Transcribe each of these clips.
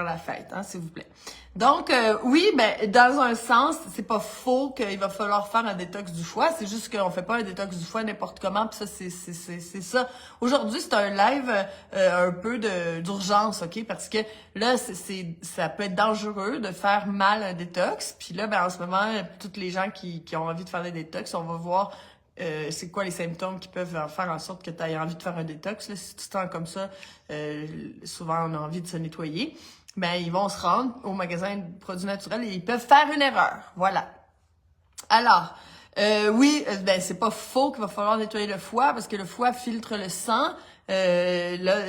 la fête, hein, s'il vous plaît. Donc, oui, ben, dans un sens, c'est pas faux qu'il va falloir faire un détox du foie. C'est juste qu'on fait pas un détox du foie n'importe comment. Puis ça, c'est ça. Aujourd'hui, c'est un live un peu d'urgence, ok? Parce que là, ça peut être dangereux de faire mal un détox. Puis là, ben, en ce moment, toutes les gens qui ont envie de faire des détox, on va voir c'est quoi les symptômes qui peuvent faire en sorte que tu aies envie de faire un détox. Là, si tu te sens comme ça, souvent on a envie de se nettoyer. Ben, ils vont se rendre au magasin de produits naturels et ils peuvent faire une erreur. Voilà. Alors, oui, ben c'est pas faux qu'il va falloir nettoyer le foie parce que le foie filtre le sang. Là,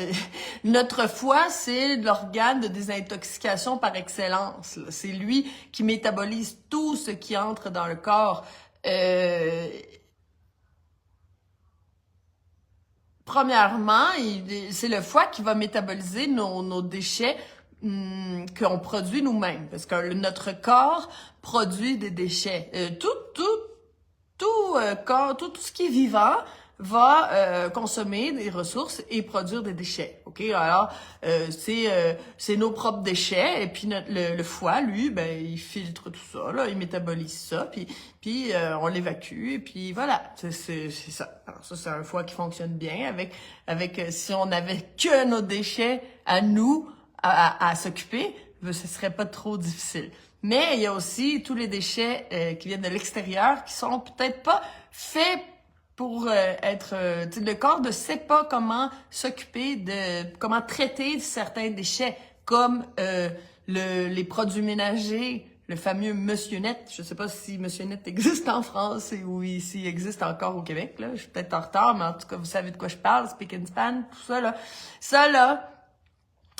notre foie, c'est l'organe de désintoxication par excellence, là. C'est lui qui métabolise tout ce qui entre dans le corps. Premièrement, c'est le foie qui va métaboliser nos déchets qu'on produit nous-mêmes. Parce que notre corps produit des déchets. Tout ce qui est vivant va consommer des ressources et produire des déchets. Ok, alors c'est nos propres déchets et puis le foie, lui, ben il filtre tout ça, là, il métabolise ça, puis on l'évacue et puis voilà, c'est ça. Alors ça c'est un foie qui fonctionne bien avec si on avait que nos déchets à nous à s'occuper, ce serait pas trop difficile. Mais il y a aussi tous les déchets qui viennent de l'extérieur qui sont peut-être pas faits pour être... le corps ne sait pas comment s'occuper comment traiter certains déchets, comme les produits ménagers, le fameux Monsieur Net. Je sais pas si Monsieur Net existe en France ou s'il existe encore au Québec. Là. Je suis peut-être en retard, mais en tout cas, vous savez de quoi je parle, Spick and Span, tout ça. Là. Ça, là,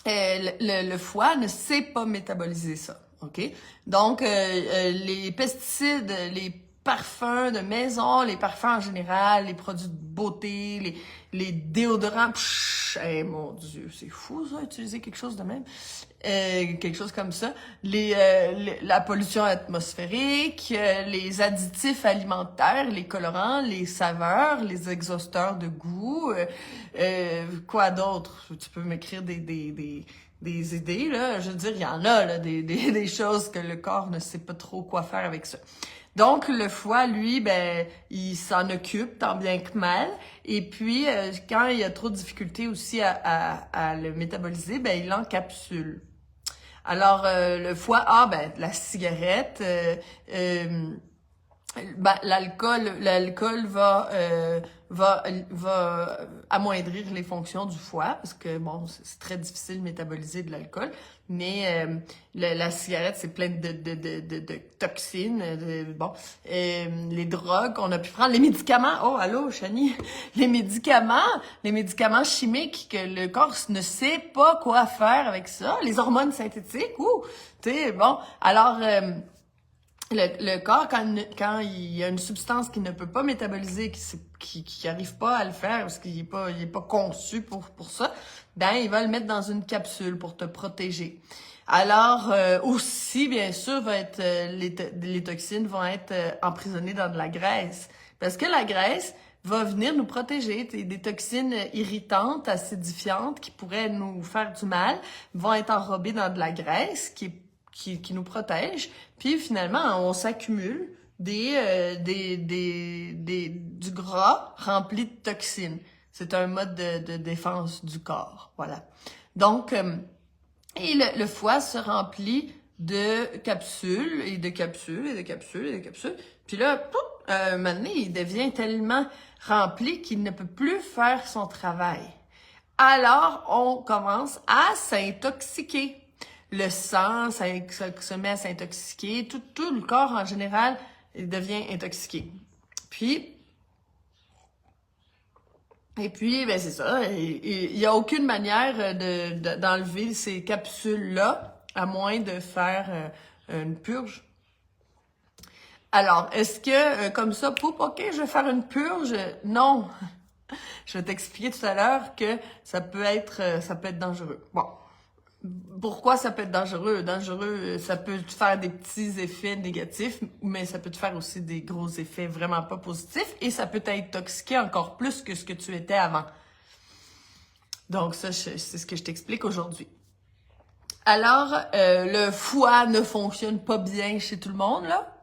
le foie ne sait pas métaboliser ça. OK? Donc, les pesticides, les parfums de maison, les parfums en général, les produits de beauté, les déodorants, mon Dieu, c'est fou ça, utiliser quelque chose de même. Quelque chose comme ça. La pollution atmosphérique, les additifs alimentaires, les colorants, les saveurs, les exhausteurs de goût, quoi d'autre? Tu peux m'écrire des idées, là. Je veux dire, il y en a, là, des choses que le corps ne sait pas trop quoi faire avec ça. Donc, le foie, lui, ben, il s'en occupe tant bien que mal. Et puis, quand il y a trop de difficultés aussi à le métaboliser, ben, il l'encapsule. Alors, le foie, ben, la cigarette, ben, l'alcool va amoindrir les fonctions du foie parce que bon, c'est très difficile de métaboliser de l'alcool, mais la cigarette c'est plein de toxines, les drogues, on a pu prendre les médicaments. Oh, allô, Chani, les médicaments chimiques que le corps ne sait pas quoi faire avec ça, les hormones synthétiques, tu sais, bon, alors le corps, quand il y a une substance qu'il ne peut pas métaboliser, qui arrive pas à le faire parce qu'il est pas conçu pour ça, ben il va le mettre dans une capsule pour te protéger. Alors aussi, bien sûr, les toxines vont être emprisonnées dans de la graisse, parce que la graisse va venir nous protéger. Des toxines irritantes, acidifiantes qui pourraient nous faire du mal vont être enrobées dans de la graisse qui nous protège, puis finalement on s'accumule du gras rempli de toxines. C'est un mode de défense du corps, voilà. Donc et le foie se remplit de capsules et de capsules et de capsules et de capsules. Puis là, un moment donné, il devient tellement rempli qu'il ne peut plus faire son travail. Alors on commence à s'intoxiquer. Le sang, ça se met à s'intoxiquer. Tout le corps, en général, il devient intoxiqué. Et puis, ben c'est ça. Il y a aucune manière d'enlever ces capsules-là, à moins de faire une purge. Alors, est-ce que, comme ça, OK, je vais faire une purge? Non. Je vais t'expliquer tout à l'heure que ça peut être dangereux. Bon. Pourquoi ça peut être dangereux? Dangereux, ça peut te faire des petits effets négatifs, mais ça peut te faire aussi des gros effets vraiment pas positifs et ça peut t'intoxiquer encore plus que ce que tu étais avant. Donc ça, c'est ce que je t'explique aujourd'hui. Alors, le foie ne fonctionne pas bien chez tout le monde, là.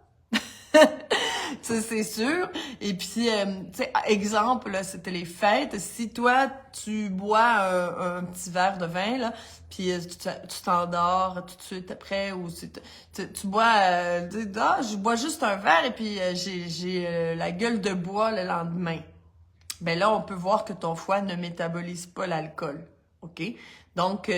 Ça, c'est sûr. Et puis, tu sais, exemple, là, c'était les fêtes. Si toi, tu bois un petit verre de vin, là, puis tu t'endors tout de suite après, ou tu bois, je bois juste un verre et puis j'ai la gueule de bois le lendemain. Ben là, on peut voir que ton foie ne métabolise pas l'alcool. OK? Donc,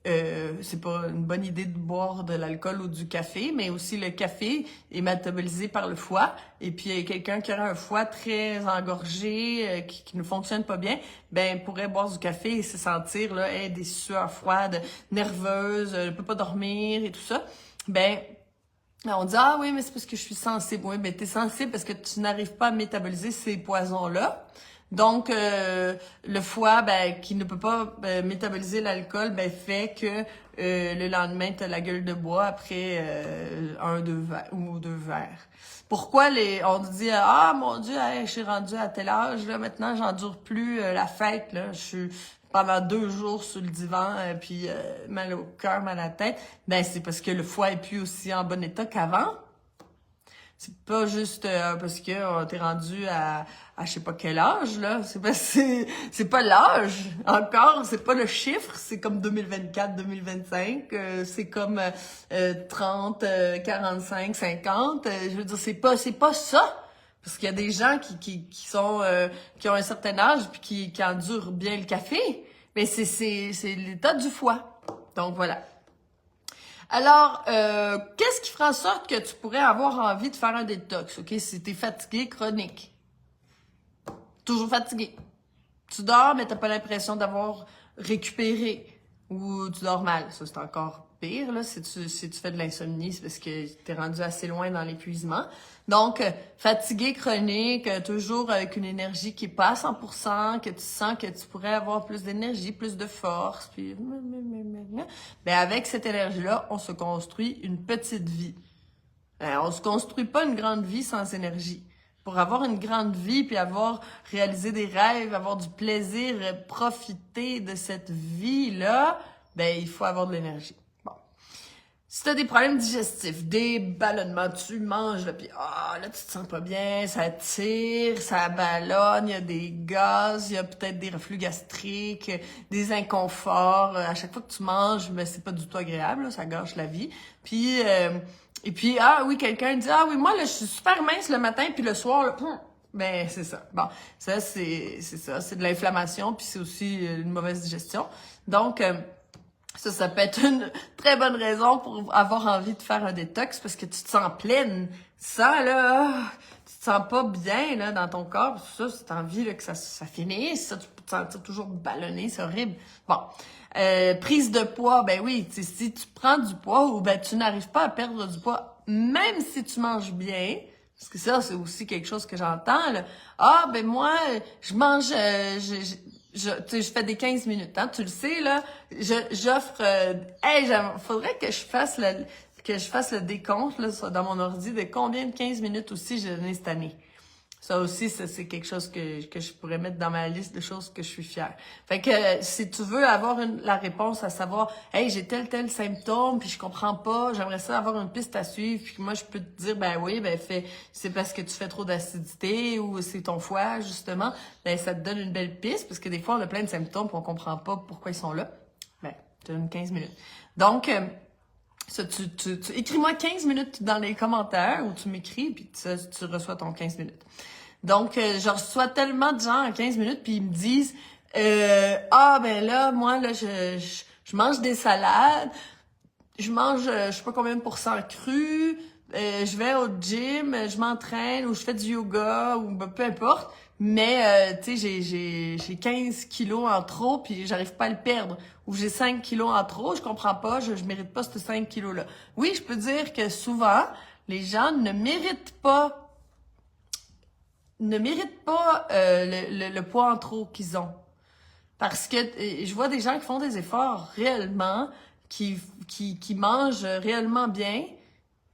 c'est pas une bonne idée de boire de l'alcool ou du café, mais aussi le café est métabolisé par le foie. Et puis, quelqu'un qui aurait un foie très engorgé, qui ne fonctionne pas bien, ben pourrait boire du café et se sentir là, des sueurs froides, nerveuses, ne peut pas dormir et tout ça. Ben, on dit, ah oui, mais c'est parce que je suis sensible. Oui, mais t'es sensible parce que tu n'arrives pas à métaboliser ces poisons-là. Donc, le foie, ben, qui ne peut pas métaboliser l'alcool, ben, fait que le lendemain, t'as la gueule de bois après un, deux verres ou deux verres. Pourquoi on dit, ah mon Dieu, hey, je suis rendue à tel âge, là, maintenant, j'endure plus la fête, là, je suis pendant 2 jours sur le divan, puis mal au cœur, mal à la tête. Ben, c'est parce que le foie est plus aussi en bon état qu'avant. C'est pas juste parce que t'es rendu à je sais pas quel âge, là. C'est pas l'âge encore, c'est pas le chiffre, c'est comme 2024, 2025, c'est comme 30, 45, 50. Je veux dire, c'est pas ça. Parce qu'il y a des gens qui sont qui ont un certain âge puis qui endurent bien le café. Mais c'est l'état du foie. Donc voilà. Alors, qu'est-ce qui fera en sorte que tu pourrais avoir envie de faire un détox, OK? Si t'es fatigué chronique. Toujours fatigué. Tu dors, mais t'as pas l'impression d'avoir récupéré. Ou tu dors mal. Ça, c'est encore pire, là. Si tu fais de l'insomnie, c'est parce que t'es rendu assez loin dans l'épuisement. Donc, fatigué chronique, toujours avec une énergie qui est pas à 100%, que tu sens que tu pourrais avoir plus d'énergie, plus de force, puis... Ben, avec cette énergie-là, on se construit une petite vie. On se construit pas une grande vie sans énergie. Pour avoir une grande vie, puis avoir réalisé des rêves, avoir du plaisir, profiter de cette vie-là, ben il faut avoir de l'énergie. Bon. Si t'as des problèmes digestifs, des ballonnements, tu manges, là, puis là, tu te sens pas bien, ça tire, ça ballonne, il y a des gaz, il y a peut-être des reflux gastriques, des inconforts. À chaque fois que tu manges, ben c'est pas du tout agréable, là, ça gâche la vie. Puis... et puis, ah oui, quelqu'un dit, ah oui, moi, là, je suis super mince le matin, puis le soir, là, ben, c'est ça. Bon, ça, c'est ça. C'est de l'inflammation, puis c'est aussi une mauvaise digestion. Donc, ça peut être une très bonne raison pour avoir envie de faire un détox, parce que tu te sens pleine. Ça, là, tu te sens pas bien, là, dans ton corps, tout ça, c'est envie, là, que ça finisse, ça, tu peux te sentir toujours ballonné, c'est horrible. Bon. Prise de poids, ben oui, si tu prends du poids ou ben tu n'arrives pas à perdre du poids, même si tu manges bien, parce que ça, c'est aussi quelque chose que j'entends, là. Ah, ben moi, je mange, je fais des 15 minutes, hein, tu le sais, là. J'offre, faudrait que je fasse le décompte, là, dans mon ordi de combien de 15 minutes aussi j'ai donné cette année. Ça aussi, c'est quelque chose que je pourrais mettre dans ma liste de choses que je suis fière. Fait que si tu veux avoir la réponse à savoir, hey, j'ai tel symptôme, puis je comprends pas, j'aimerais ça avoir une piste à suivre, puis moi je peux te dire, ben oui, ben c'est parce que tu fais trop d'acidité ou c'est ton foie justement. Ben ça te donne une belle piste parce que des fois on a plein de symptômes, puis on comprend pas pourquoi ils sont là. Ben, tu donnes 15 minutes. Donc ça, tu écris-moi 15 minutes dans les commentaires ou tu m'écris puis tu reçois ton 15 minutes. Donc, je reçois tellement de gens en 15 minutes puis ils me disent ben là, moi, là, je mange des salades, je mange je sais pas combien de pourcents cru, je vais au gym, je m'entraîne ou je fais du yoga ou ben, peu importe. Mais, tu sais, j'ai 15 kilos en trop, puis j'arrive pas à le perdre. Ou j'ai 5 kilos en trop, je comprends pas, je mérite pas ces 5 kilos-là. Oui, je peux dire que souvent, les gens ne méritent pas le poids en trop qu'ils ont. Parce que je vois des gens qui font des efforts réellement, qui mangent réellement bien,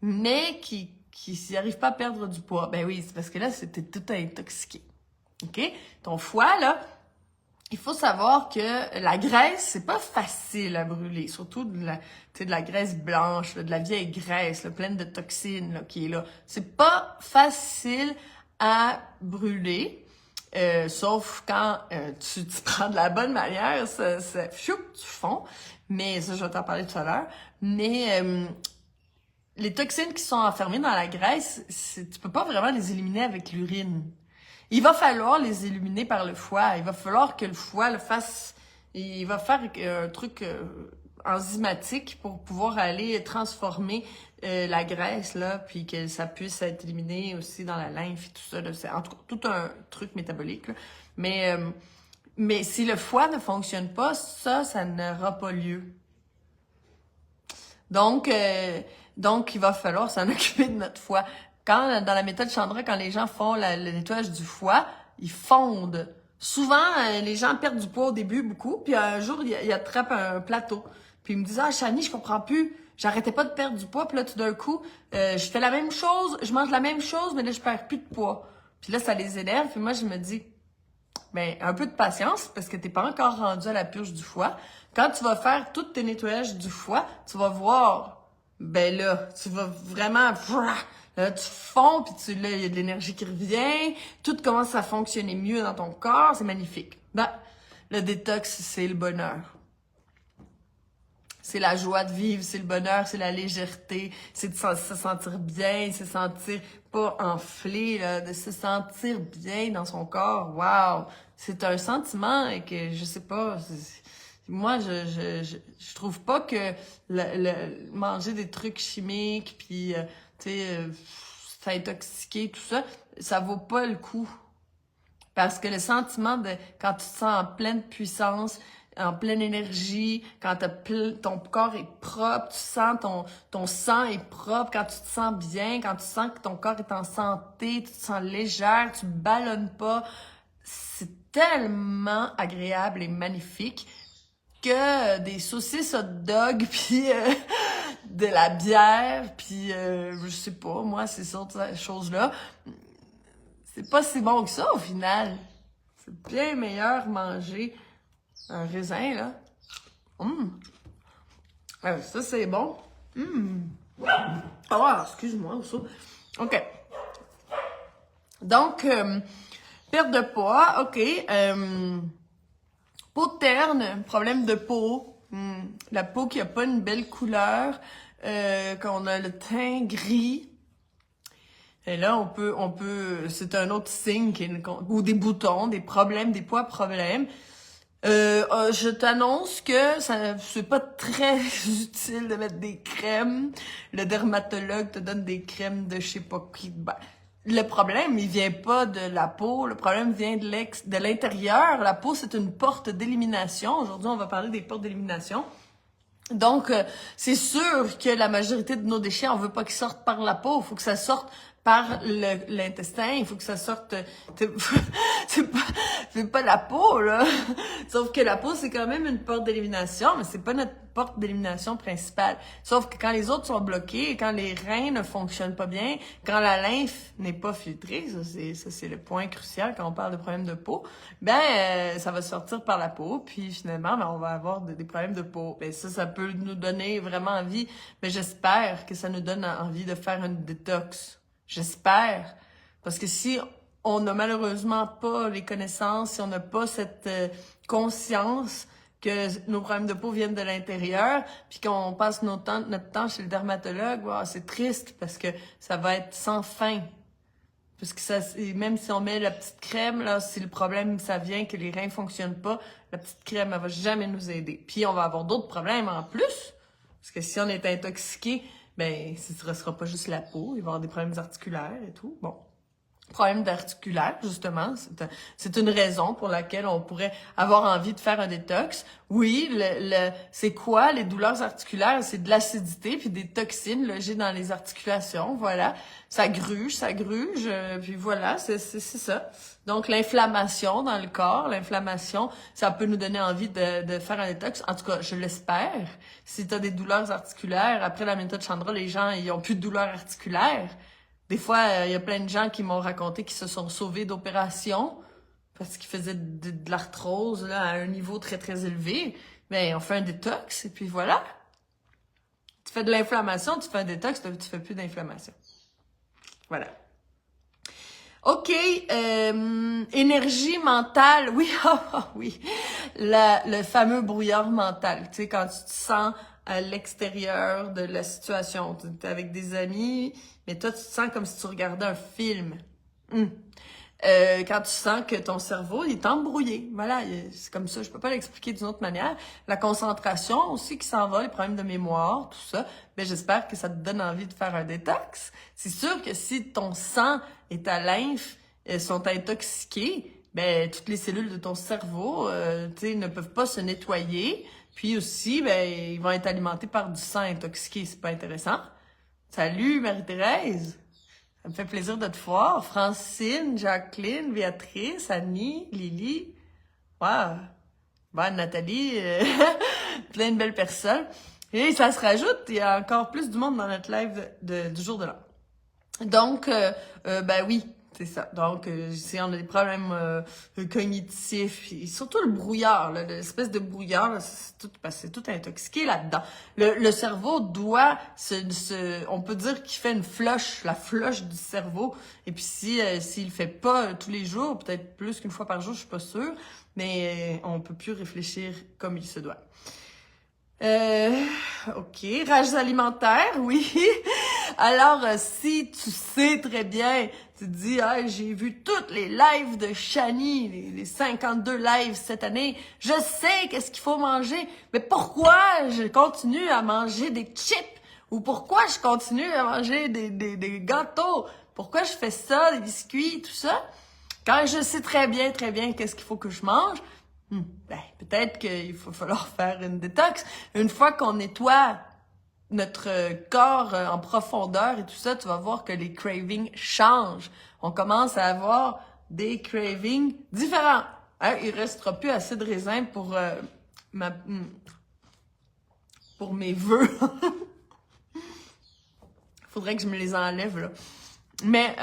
mais qui n'y arrivent pas à perdre du poids. Ben oui, c'est parce que là, c'était tout intoxiqué. OK? Ton foie, là, il faut savoir que la graisse, c'est pas facile à brûler, surtout de la graisse blanche, là, de la vieille graisse, là, pleine de toxines là, qui est là. C'est pas facile à brûler. Sauf quand tu prends de la bonne manière, tu fonds. Mais ça, je vais t'en parler tout à l'heure. Mais les toxines qui sont enfermées dans la graisse, tu peux pas vraiment les éliminer avec l'urine. Il va falloir les éliminer par le foie. Il va falloir que le foie le fasse. Il va faire un truc enzymatique pour pouvoir aller transformer la graisse, là, puis que ça puisse être éliminé aussi dans la lymphe et tout ça. Là. C'est en tout cas tout un truc métabolique. Là. Mais si le foie ne fonctionne pas, ça n'aura pas lieu. Donc, il va falloir s'en occuper de notre foie. Quand, dans la méthode Chandra, quand les gens font le nettoyage du foie, ils fondent. Souvent, les gens perdent du poids au début, beaucoup, puis un jour, ils attrapent un plateau. Puis ils me disent « Ah, Chani, je comprends plus. J'arrêtais pas de perdre du poids, puis là, tout d'un coup, je fais la même chose, je mange la même chose, mais là, je perds plus de poids. » Puis là, ça les énerve, puis moi, je me dis « Ben, un peu de patience, parce que t'es pas encore rendu à la purge du foie. Quand tu vas faire tous tes nettoyages du foie, tu vas voir, ben là, tu vas vraiment... Là, tu fonds, puis là, il y a de l'énergie qui revient, tout commence à fonctionner mieux dans ton corps, c'est magnifique. Ben, le détox, c'est le bonheur. C'est la joie de vivre, c'est le bonheur, c'est la légèreté, c'est de se sentir bien, se sentir pas enflé, là, de se sentir bien dans son corps. Wow! C'est un sentiment et que, je sais pas, moi, je trouve pas que manger des trucs chimiques, puis... tu sais, s'intoxiquer, tout ça, ça vaut pas le coup. Parce que le sentiment de quand tu te sens en pleine puissance, en pleine énergie, quand ton corps est propre, tu sens ton sang est propre, quand tu te sens bien, quand tu sens que ton corps est en santé, tu te sens légère, tu ballonnes pas, c'est tellement agréable et magnifique que des saucisses hot dog puis de la bière puis je sais pas moi ces sortes de choses là c'est pas si bon que ça au final. C'est bien meilleur manger un raisin là. Ça c'est bon. Oh, excuse-moi ça. OK. Donc perte de poids, OK. Peau terne, problème de peau, la peau qui a pas une belle couleur, qu'on a le teint gris. Et là, on peut, c'est un autre signe ou des boutons, des problèmes, des poids problèmes. Je t'annonce que c'est pas très utile de mettre des crèmes. Le dermatologue te donne des crèmes de je sais pas qui. Le problème, il vient pas de la peau, le problème vient de l'intérieur. La peau, c'est une porte d'élimination. Aujourd'hui, on va parler des portes d'élimination. Donc, c'est sûr que la majorité de nos déchets, on veut pas qu'ils sortent par la peau. Il faut que ça sorte par l'intestin. Il faut que ça sorte... c'est pas la peau, là. Sauf que la peau, c'est quand même une porte d'élimination, mais c'est pas notre porte d'élimination principale. Sauf que quand les autres sont bloqués, quand les reins ne fonctionnent pas bien, quand la lymphe n'est pas filtrée, ça c'est le point crucial quand on parle de problèmes de peau, ça va sortir par la peau, puis finalement, on va avoir des problèmes de peau. Ça peut nous donner vraiment envie, mais j'espère que ça nous donne envie de faire une détox. J'espère. Parce que si on n'a malheureusement pas les connaissances, si on n'a pas cette conscience que nos problèmes de peau viennent de l'intérieur, puis qu'on passe notre temps chez le dermatologue, wow, c'est triste parce que ça va être sans fin. Parce que même si on met la petite crème, là, si le problème, ça vient que les reins fonctionnent pas, la petite crème, elle va jamais nous aider. Puis on va avoir d'autres problèmes en plus. Parce que si on est intoxiqué, ce ne sera pas juste la peau, il va y avoir des problèmes articulaires et tout. Bon. Problème d'articulaire, justement, c'est une raison pour laquelle on pourrait avoir envie de faire un détox. Oui, c'est quoi les douleurs articulaires? C'est de l'acidité puis des toxines logées dans les articulations, voilà. Ça gruge, puis voilà, c'est ça. Donc, l'inflammation dans le corps, ça peut nous donner envie de faire un détox. En tout cas, je l'espère. Si tu as des douleurs articulaires, après la méthode Chandra, les gens, ils ont plus de douleurs articulaires. Des fois, il y a plein de gens qui m'ont raconté qu'ils se sont sauvés d'opérations parce qu'il faisait de l'arthrose là, à un niveau très, très élevé, ben on fait un détox, et puis voilà. Tu fais de l'inflammation, tu fais un détox, tu fais plus d'inflammation. Voilà. OK, énergie mentale, oui, oui, le fameux brouillard mental, tu sais, quand tu te sens à l'extérieur de la situation, tu es avec des amis, mais toi, tu te sens comme si tu regardais un film. Quand tu sens que ton cerveau il est embrouillé. Voilà, c'est comme ça, je peux pas l'expliquer d'une autre manière. La concentration aussi qui s'en va, les problèmes de mémoire, tout ça. Ben j'espère que ça te donne envie de faire un détox. C'est sûr que si ton sang et ta lymphe sont intoxiqués, ben toutes les cellules de ton cerveau, tu sais, ne peuvent pas se nettoyer. Puis aussi, ben ils vont être alimentés par du sang intoxiqué. C'est pas intéressant. Salut Marie-Thérèse. Ça me fait plaisir de te voir. Francine, Jacqueline, Béatrice, Annie, Lily. Wow. Bon, Nathalie. Plein de belles personnes. Et ça se rajoute. Il y a encore plus du monde dans notre live du jour de l'an. Donc, ben oui, c'est ça. Donc, si on a des problèmes cognitifs, et surtout le brouillard, là, l'espèce de brouillard, là, c'est tout intoxiqué là-dedans. Le cerveau doit on peut dire qu'il fait une flush, la flush du cerveau. Et puis s'il le fait pas tous les jours, peut-être plus qu'une fois par jour, je suis pas sûre, mais on peut plus réfléchir comme il se doit. OK. Rages alimentaires, oui. Alors, si tu sais très bien, tu te dis, ah, j'ai vu toutes les lives de Shani, les 52 lives cette année, je sais qu'est-ce qu'il faut manger, mais pourquoi je continue à manger des chips? Ou pourquoi je continue à manger des gâteaux? Pourquoi je fais ça, des biscuits, tout ça? Quand je sais très bien qu'est-ce qu'il faut que je mange, ben, peut-être qu'il va falloir faire une détox. Une fois qu'on nettoie notre corps en profondeur et tout ça, tu vas voir que les cravings changent. On commence à avoir des cravings différents. Hein? Il restera plus assez de raisin pour pour mes vœux. Faudrait que je me les enlève, là. Mais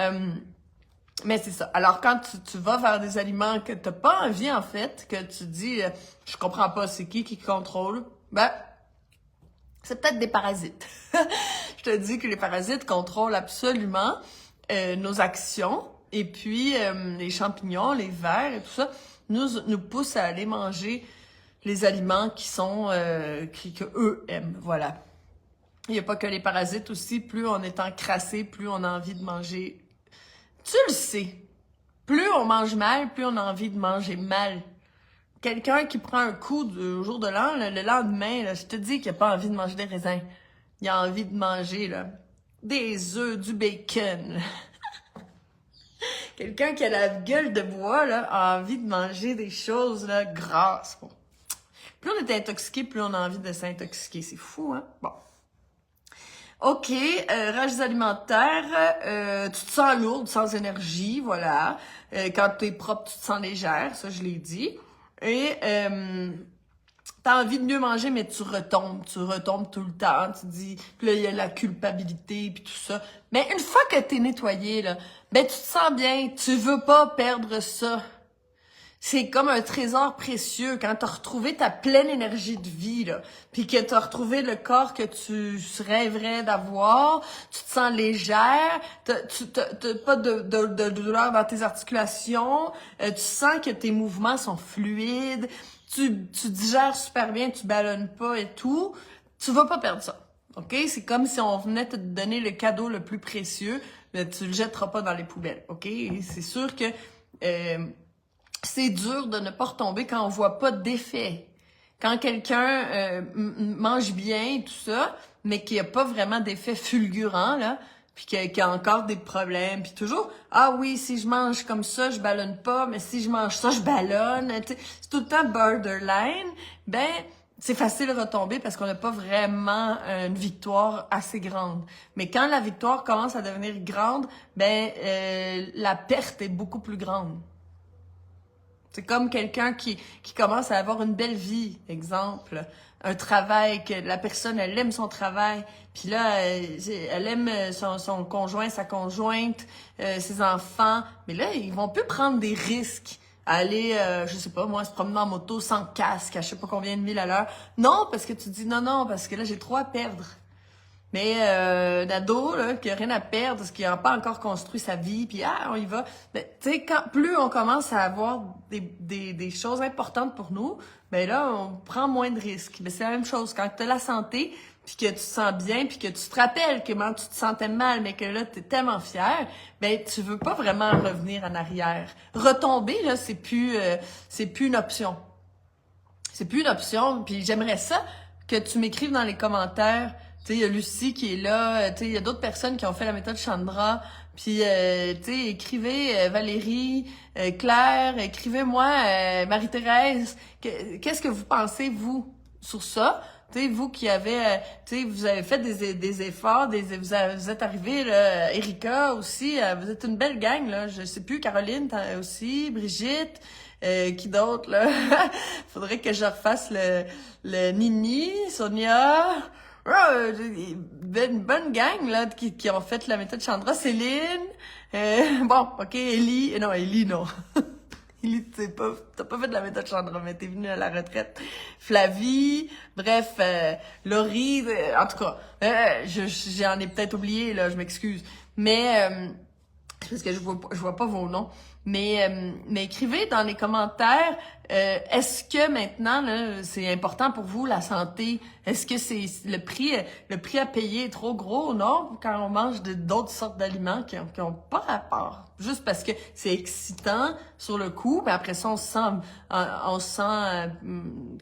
c'est ça. Alors, quand tu vas vers des aliments que t'as pas envie, en fait, que tu dis, je comprends pas, c'est qui contrôle, ben, c'est peut-être des parasites. Je te dis que les parasites contrôlent absolument nos actions. Et puis, les champignons, les vers et tout ça, nous poussent à aller manger les aliments qui sont que eux aiment. Voilà. Il n'y a pas que les parasites aussi. Plus on est encrassé, plus on a envie de manger. Tu le sais. Plus on mange mal, plus on a envie de manger mal. Quelqu'un qui prend un coup au jour de l'an, le lendemain, là, je te dis qu'il n'a pas envie de manger des raisins. Il a envie de manger là, des œufs, du bacon. Quelqu'un qui a la gueule de bois là, a envie de manger des choses là, grasses. Bon. Plus on est intoxiqué, plus on a envie de s'intoxiquer. C'est fou, hein? Bon. OK, rages alimentaires, tu te sens lourde, sans énergie, voilà. Quand tu es propre, tu te sens légère, ça je l'ai dit. Et t'as envie de mieux manger, mais tu retombes tout le temps. Tu dis, puis là, il y a la culpabilité, puis tout ça. Mais une fois que t'es nettoyé, là, ben tu te sens bien, tu veux pas perdre ça. C'est comme un trésor précieux quand t'as retrouvé ta pleine énergie de vie, là, puis que t'as retrouvé le corps que tu rêverais d'avoir, tu te sens légère, t'as pas de douleur dans tes articulations, tu sens que tes mouvements sont fluides, tu digères super bien, tu ballonnes pas et tout, tu vas pas perdre ça. OK? C'est comme si on venait te donner le cadeau le plus précieux, mais tu le jetteras pas dans les poubelles. OK? Et c'est sûr que c'est dur de ne pas retomber quand on voit pas d'effet. Quand quelqu'un mange bien et tout ça, mais qu'il n'y a pas vraiment d'effet fulgurant, là, puis qu'il y a encore des problèmes, puis toujours, ah oui, si je mange comme ça, je ballonne pas, mais si je mange ça, je ballonne. C'est tout le temps borderline. Ben, c'est facile de retomber parce qu'on n'a pas vraiment une victoire assez grande. Mais quand la victoire commence à devenir grande, ben la perte est beaucoup plus grande. C'est comme quelqu'un qui commence à avoir une belle vie, exemple, un travail, que la personne, elle aime son travail, puis là, elle aime son conjoint, sa conjointe, ses enfants, mais là, ils vont plus prendre des risques. aller, je sais pas, moi, se promener en moto sans casque, à je sais pas combien de milles à l'heure. Non, parce que tu te dis non, parce que là, j'ai trop à perdre. Mais l'ado, là, qui a rien à perdre, parce qu'il n'a pas encore construit sa vie, puis on y va. Ben, tu sais, plus on commence à avoir des choses importantes pour nous, ben là, on prend moins de risques. Mais c'est la même chose. Quand tu as la santé, puis que tu te sens bien, puis que tu te rappelles comment tu te sentais mal, mais que là, tu es tellement fier, ben tu veux pas vraiment revenir en arrière. Retomber, là, c'est plus une option. C'est plus une option, puis j'aimerais ça que tu m'écrives dans les commentaires. Tu sais, il y a Lucie qui est là, tu sais, il y a d'autres personnes qui ont fait la méthode Chandra, puis tu sais, écrivez Valérie, Claire, écrivez-moi Marie-Thérèse, qu'est-ce que vous pensez, vous, sur ça? Tu sais, vous qui avez, tu sais, vous avez fait des efforts, vous êtes arrivés, là, Erika aussi, vous êtes une belle gang, là, je sais plus, Caroline aussi, Brigitte, qui d'autre, là? Faudrait que je refasse le Nini, Sonia, une bonne gang, là, qui ont fait la méthode Chandra, Céline, bon, ok, Ellie, non, Ellie, t'as pas fait de la méthode Chandra, mais t'es venue à la retraite. Flavie, bref, Laurie, en tout cas, j'en ai peut-être oublié, là, je m'excuse. Mais, parce que je vois pas vos noms. Mais écrivez dans les commentaires, est-ce que maintenant, là, c'est important pour vous, la santé? Est-ce que c'est le prix à payer est trop gros, non? Quand on mange d'autres sortes d'aliments qui ont pas rapport. Juste parce que c'est excitant sur le coup, mais après ça, on se sent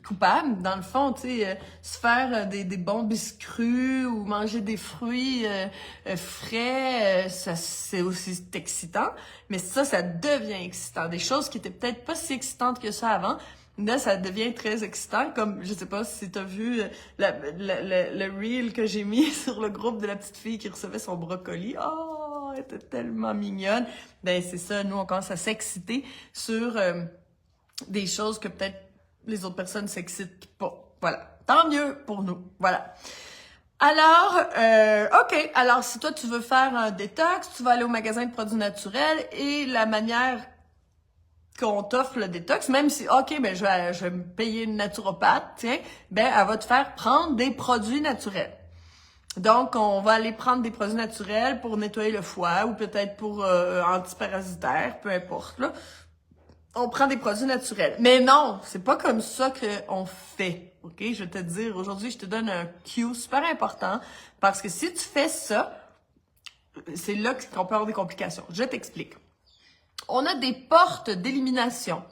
coupable. Dans le fond, tu sais, se faire des bons biscuits ou manger des fruits frais, ça c'est aussi excitant. Mais ça devient excitant. Des choses qui étaient peut-être pas si excitantes que ça avant, là, ça devient très excitant. Comme, je sais pas si t'as vu le reel que j'ai mis sur le groupe de la petite fille qui recevait son brocoli. Oh, elle était tellement mignonne. Ben, c'est ça, nous, on commence à s'exciter sur des choses que peut-être les autres personnes s'excitent pas. Voilà. Tant mieux pour nous. Voilà. Alors, OK. Alors, si toi, tu veux faire un détox, tu vas aller au magasin de produits naturels et la manière qu'on t'offre le détox, même si, OK, ben, je vais me payer une naturopathe, tiens, ben, elle va te faire prendre des produits naturels. Donc, on va aller prendre des produits naturels pour nettoyer le foie ou peut-être pour antiparasitaire, peu importe, là. On prend des produits naturels. Mais non, c'est pas comme ça qu'on fait. OK? Je vais te dire, aujourd'hui, je te donne un cue super important parce que si tu fais ça, c'est là qu'on peut avoir des complications. Je t'explique. On a des portes d'élimination.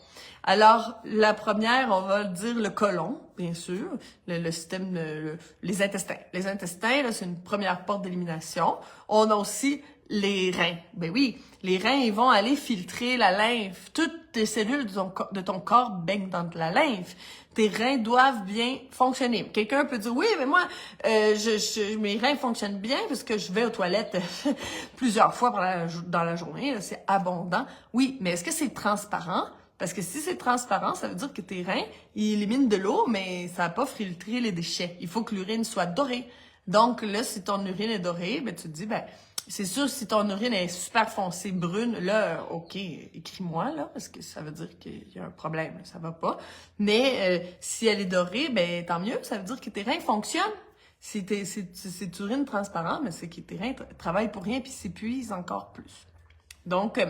Alors, la première, on va dire le côlon, bien sûr, le système, les intestins. Les intestins, là, c'est une première porte d'élimination. On a aussi les reins. Ben oui, les reins, ils vont aller filtrer la lymphe. Toutes tes cellules de ton corps baignent dans de la lymphe. Tes reins doivent bien fonctionner. Quelqu'un peut dire, oui, mais moi, mes reins fonctionnent bien parce que je vais aux toilettes plusieurs fois dans la journée. C'est abondant. Oui, mais est-ce que c'est transparent? Parce que si c'est transparent, ça veut dire que tes reins, ils éliminent de l'eau, mais ça n'a pas filtré les déchets. Il faut que l'urine soit dorée. Donc là, si ton urine est dorée, ben tu te dis, ben c'est sûr, si ton urine est super foncée, brune, là, OK, écris-moi, là, parce que ça veut dire qu'il y a un problème, ça va pas. Mais si elle est dorée, ben tant mieux, ça veut dire que tes reins fonctionnent. Si c'est urine transparente, mais c'est que tes reins travaillent pour rien puis s'épuisent encore plus. Donc,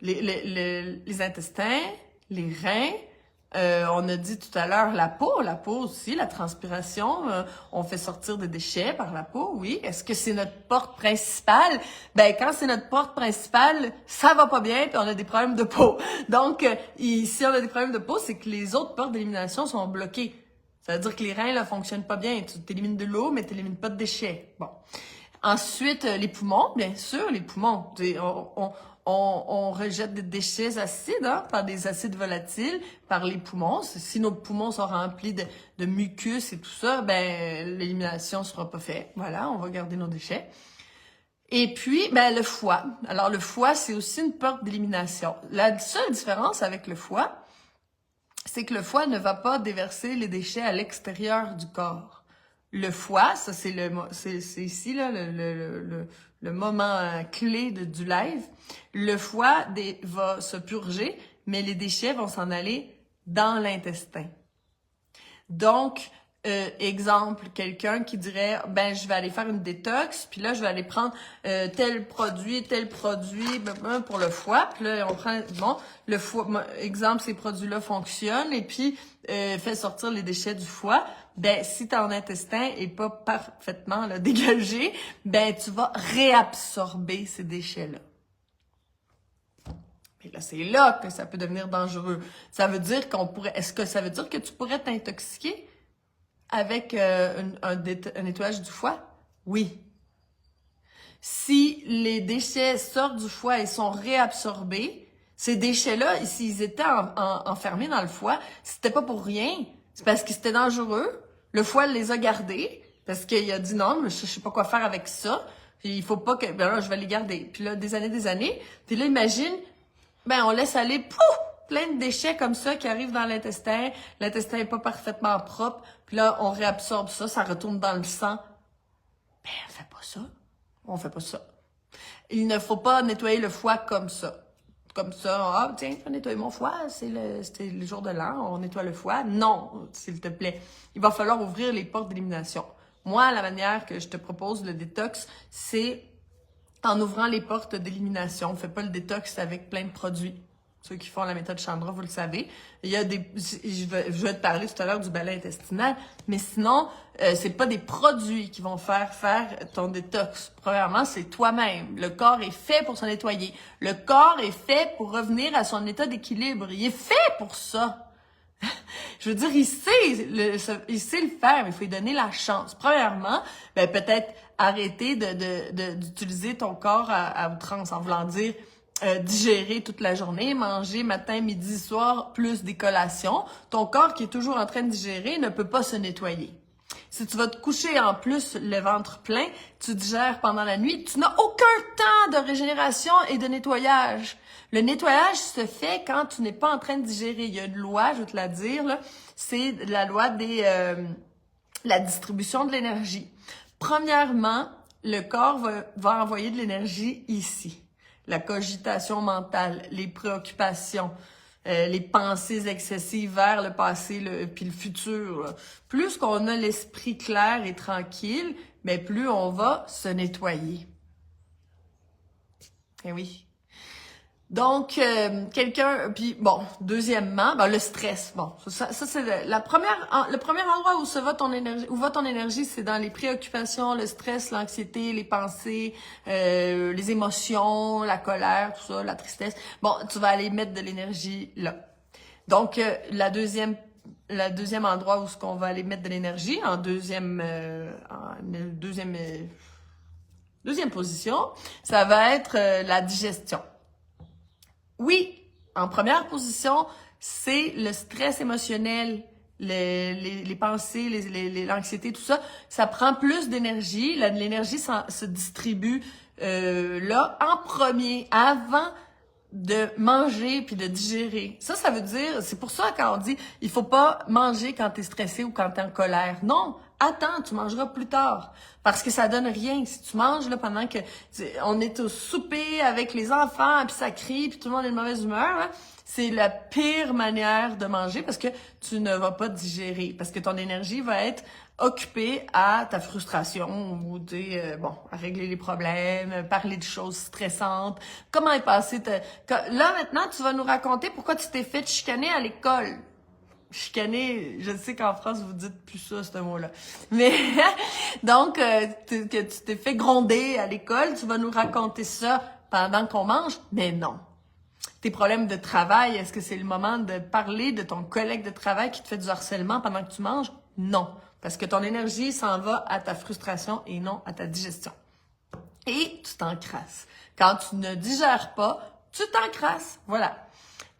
les intestins, les reins, on a dit tout à l'heure la peau aussi, la transpiration, on fait sortir des déchets par la peau, oui. Est-ce que c'est notre porte principale? Ben, quand c'est notre porte principale, ça va pas bien, puis on a des problèmes de peau. Donc, si on a des problèmes de peau, c'est que les autres portes d'élimination sont bloquées. Ça veut dire que les reins, là, fonctionnent pas bien. Tu t'élimines de l'eau, mais t'élimines pas de déchets. Bon. Ensuite, les poumons, bien sûr, les poumons. On rejette des déchets acides par des acides volatiles par les poumons. Si nos poumons sont remplis de mucus et tout ça, ben l'élimination sera pas faite. Voilà, on va garder nos déchets. Et puis, ben le foie. Alors le foie, c'est aussi une porte d'élimination. La seule différence avec le foie, c'est que le foie ne va pas déverser les déchets à l'extérieur du corps. Le foie, ça c'est c'est ici là le moment clé du live. Le foie va se purger, mais les déchets vont s'en aller dans l'intestin. Donc, exemple, quelqu'un qui dirait, ben je vais aller faire une détox, puis là je vais aller prendre tel produit pour le foie, puis là on prend, bon, le foie, exemple, ces produits-là fonctionnent, et puis fait sortir les déchets du foie. Ben si ton intestin est pas parfaitement là, dégagé, ben tu vas réabsorber ces déchets-là. Et là, c'est là que ça peut devenir dangereux. Ça veut dire est-ce que ça veut dire que tu pourrais t'intoxiquer avec un nettoyage du foie? Oui. Si les déchets sortent du foie et sont réabsorbés, ces déchets-là, s'ils étaient enfermés dans le foie, c'était pas pour rien. C'est parce que c'était dangereux. Le foie les a gardés parce qu'il a dit non, mais je sais pas quoi faire avec ça. Puis il faut pas que, ben là, je vais les garder. Puis là, des années. Puis là, imagine, ben on laisse aller, pouf, plein de déchets comme ça qui arrivent dans l'intestin. L'intestin est pas parfaitement propre. Puis là, on réabsorbe ça, ça retourne dans le sang. Ben, on fait pas ça. On fait pas ça. Il ne faut pas nettoyer le foie comme ça. Comme ça, ah tiens, je vais nettoyer mon foie, c'était le jour de l'an, on nettoie le foie. Non, s'il te plaît. Il va falloir ouvrir les portes d'élimination. Moi, la manière que je te propose le détox, c'est en ouvrant les portes d'élimination. On ne fait pas le détox avec plein de produits. Ceux qui font la méthode Chandra, vous le savez. Il y a je vais te parler tout à l'heure du balai intestinal, mais sinon, c'est pas des produits qui vont faire ton détox. Premièrement, c'est toi-même. Le corps est fait pour se nettoyer. Le corps est fait pour revenir à son état d'équilibre. Il est fait pour ça. Je veux dire, il sait le faire, mais il faut lui donner la chance. Premièrement, ben peut-être arrêter d'utiliser ton corps à outrance, en voulant dire digérer toute la journée, manger matin, midi, soir, plus des collations. Ton corps qui est toujours en train de digérer ne peut pas se nettoyer. Si tu vas te coucher en plus le ventre plein, tu digères pendant la nuit, tu n'as aucun temps de régénération et de nettoyage. Le nettoyage se fait quand tu n'es pas en train de digérer. Il y a une loi, je vais te la dire, là, c'est la loi la distribution de l'énergie. Premièrement, le corps va envoyer de l'énergie ici. La cogitation mentale, les préoccupations, les pensées excessives vers le passé puis le futur. Là. Plus qu'on a l'esprit clair et tranquille, mais plus on va se nettoyer. Eh oui. Donc, puis bon, deuxièmement, ben, le stress. Bon, ça c'est le premier endroit où va ton énergie, c'est dans les préoccupations, le stress, l'anxiété, les pensées, les émotions, la colère, tout ça, la tristesse. Bon, tu vas aller mettre de l'énergie là. Donc, le deuxième endroit où ce qu'on va aller mettre de l'énergie, en deuxième position, ça va être la digestion. Oui, en première position, c'est le stress émotionnel, les pensées, l'anxiété, tout ça. Ça prend plus d'énergie. L'énergie se distribue là en premier, avant de manger puis de digérer. Ça veut dire, c'est pour ça quand on dit, il faut pas manger quand t'es stressé ou quand t'es en colère. Non, attends, tu mangeras plus tard. Parce que ça donne rien. Si tu manges là pendant que on est au souper avec les enfants puis ça crie puis tout le monde est de mauvaise humeur, hein, c'est la pire manière de manger parce que tu ne vas pas digérer. Parce que ton énergie va être occupé à ta frustration ou à régler les problèmes, parler de choses stressantes. Comment est passé là maintenant tu vas nous raconter pourquoi tu t'es fait chicaner à l'école. Chicaner, je sais qu'en France vous dites plus ça ce mot-là. Mais donc que tu t'es fait gronder à l'école, tu vas nous raconter ça pendant qu'on mange, mais non. Tes problèmes de travail, est-ce que c'est le moment de parler de ton collègue de travail qui te fait du harcèlement pendant que tu manges? Non. Parce que ton énergie s'en va à ta frustration et non à ta digestion. Et tu t'encrasses. Quand tu ne digères pas, tu t'encrasses. Voilà.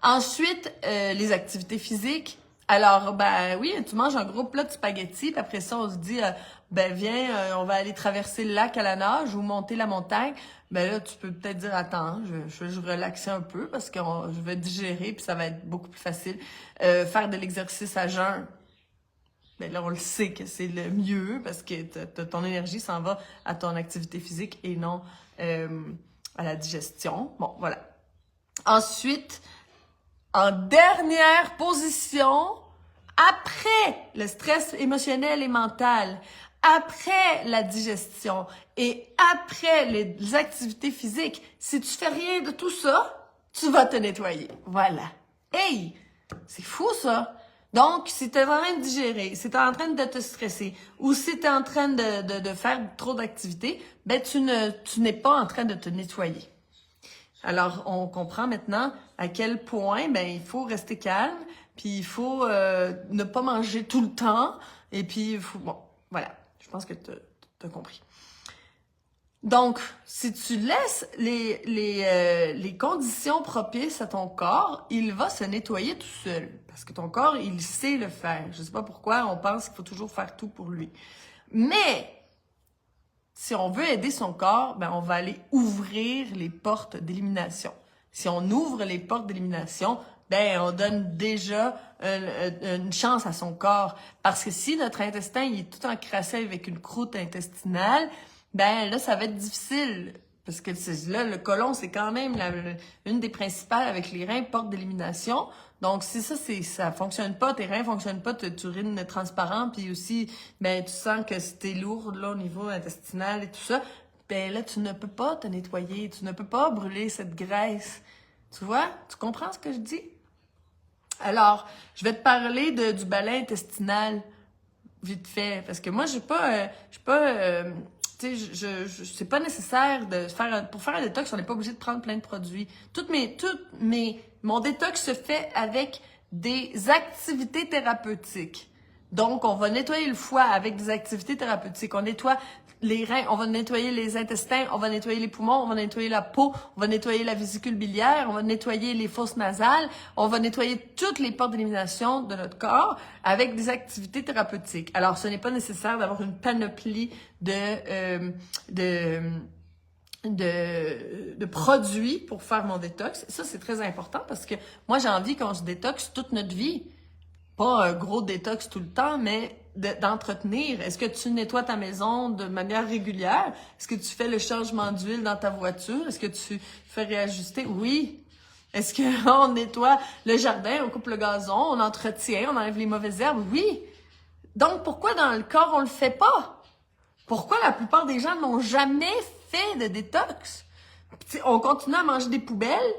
Ensuite, les activités physiques. Alors, ben oui, tu manges un gros plat de spaghettis, puis après ça, on se dit, ben viens, on va aller traverser le lac à la nage ou monter la montagne. Ben là, tu peux peut-être dire, attends, je vais relaxer un peu parce que je vais digérer, puis ça va être beaucoup plus facile. Faire de l'exercice à jeun. ben là, on le sait que c'est le mieux parce que ton énergie s'en va à ton activité physique et non à la digestion. Bon, voilà. Ensuite, en dernière position, après le stress émotionnel et mental, après la digestion et après les activités physiques, si tu fais rien de tout ça, tu vas te nettoyer. Voilà. Hey! C'est fou, ça! Donc, si t'es en train de digérer, si t'es en train de te stresser, ou si t'es en train de faire trop d'activités, ben tu n'es pas en train de te nettoyer. Alors, on comprend maintenant à quel point ben il faut rester calme, puis il faut ne pas manger tout le temps, et puis il faut... Bon, voilà. Je pense que t'as compris. Donc, si tu laisses les conditions propices à ton corps, il va se nettoyer tout seul. Parce que ton corps, il sait le faire. Je sais pas pourquoi on pense qu'il faut toujours faire tout pour lui. Mais, si on veut aider son corps, ben on va aller ouvrir les portes d'élimination. Si on ouvre les portes d'élimination, ben on donne déjà une chance à son corps. Parce que si notre intestin il est tout encrassé avec une croûte intestinale, ben là, ça va être difficile. Parce que là, le côlon, c'est quand même une des principales avec les reins, porte d'élimination. Donc, si ça fonctionne pas, tes reins fonctionnent pas, tu urines transparent, puis aussi, ben, tu sens que t'es lourde, là, au niveau intestinal et tout ça, ben là, tu ne peux pas te nettoyer, tu ne peux pas brûler cette graisse. Tu vois? Tu comprends ce que je dis? Alors, je vais te parler du balai intestinal, vite fait, parce que moi, j'ai pas, tu sais, c'est pas nécessaire pour faire un détox, on n'est pas obligé de prendre plein de produits. Mon détox se fait avec des activités thérapeutiques. Donc, on va nettoyer le foie avec des activités thérapeutiques. On nettoie les reins, on va nettoyer les intestins, on va nettoyer les poumons, on va nettoyer la peau, on va nettoyer la vésicule biliaire, on va nettoyer les fosses nasales, on va nettoyer toutes les portes d'élimination de notre corps avec des activités thérapeutiques. Alors, ce n'est pas nécessaire d'avoir une panoplie de produits pour faire mon détox. Ça, c'est très important parce que moi, j'ai envie qu'on se détoxe toute notre vie. Pas un gros détox tout le temps, mais d'entretenir. Est-ce que tu nettoies ta maison de manière régulière? Est-ce que tu fais le changement d'huile dans ta voiture? Est-ce que tu fais réajuster? Oui. Est-ce qu'on nettoie le jardin, on coupe le gazon, on entretient, on enlève les mauvaises herbes? Oui. Donc, pourquoi dans le corps, on le fait pas? Pourquoi la plupart des gens n'ont jamais fait de détox? T'sais, on continue à manger des poubelles,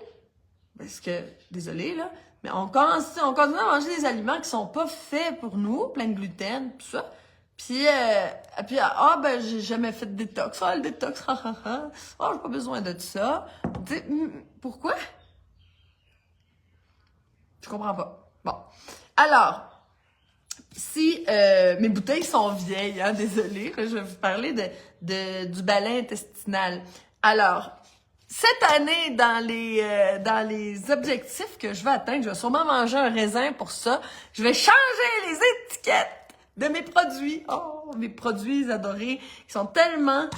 parce que, désolé, là, mais on continue à manger des aliments qui sont pas faits pour nous, plein de gluten, tout ça. Puis ben, j'ai jamais fait de détox. Ah, le détox, j'ai pas besoin de ça. T'sais, pourquoi? Je comprends pas. Bon. Alors, si mes bouteilles sont vieilles, hein, désolé, je vais vous parler du balai intestinal. Alors, cette année, dans les objectifs que je vais atteindre, je vais sûrement manger un raisin pour ça. Je vais changer les étiquettes de mes produits. Oh, mes produits adorés. Ils sont tellement,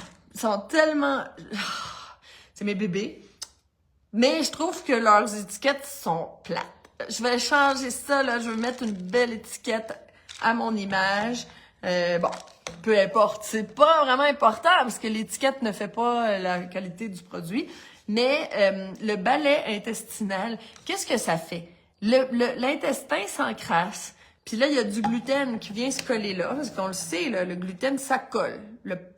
c'est mes bébés. Mais je trouve que leurs étiquettes sont plates. Je vais changer ça, là. Je vais mettre une belle étiquette à mon image. Bon, peu importe. C'est pas vraiment important parce que l'étiquette ne fait pas la qualité du produit. Mais le balai intestinal, qu'est-ce que ça fait? L'intestin s'encrasse. Puis là, il y a du gluten qui vient se coller là. Parce qu'on le sait, là, le gluten, ça colle.